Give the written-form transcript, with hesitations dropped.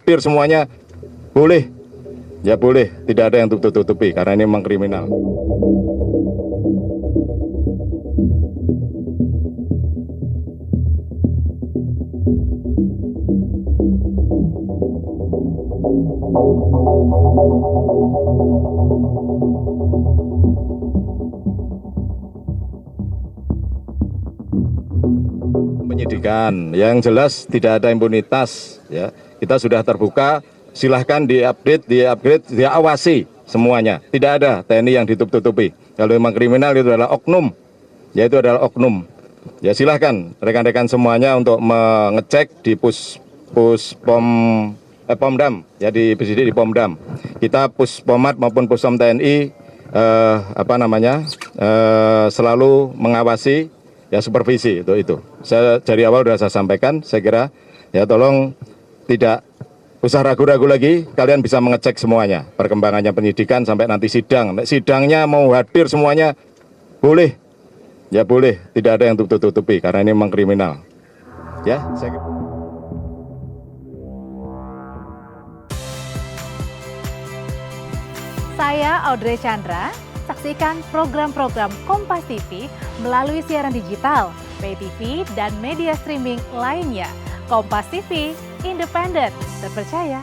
hampir semuanya boleh. Ya boleh, tidak ada yang tutup-tutupi karena ini memang kriminal. Penyidikan yang jelas tidak ada impunitas, ya. Kita sudah terbuka, silahkan diupdate, diawasi semuanya. Tidak ada TNI yang ditutup-tutupi. Kalau memang kriminal itu adalah oknum, yaitu adalah oknum. Ya silahkan rekan-rekan semuanya untuk mengecek di Pomdam, ya di Pomdam. Kita Puspomat maupun Puspom TNI selalu mengawasi, ya supervisi itu. Saya dari awal sudah saya sampaikan, saya kira ya tolong tidak usah ragu-ragu lagi, kalian bisa mengecek semuanya perkembangannya penyidikan sampai nanti sidang. Sidangnya mau hadir semuanya boleh, ya boleh, tidak ada yang tutup-tutupi karena ini memang kriminal. Ya, Saya Audrey Chandra, saksikan program-program Kompas TV melalui siaran digital, pay TV, dan media streaming lainnya. Kompas TV, independen, terpercaya.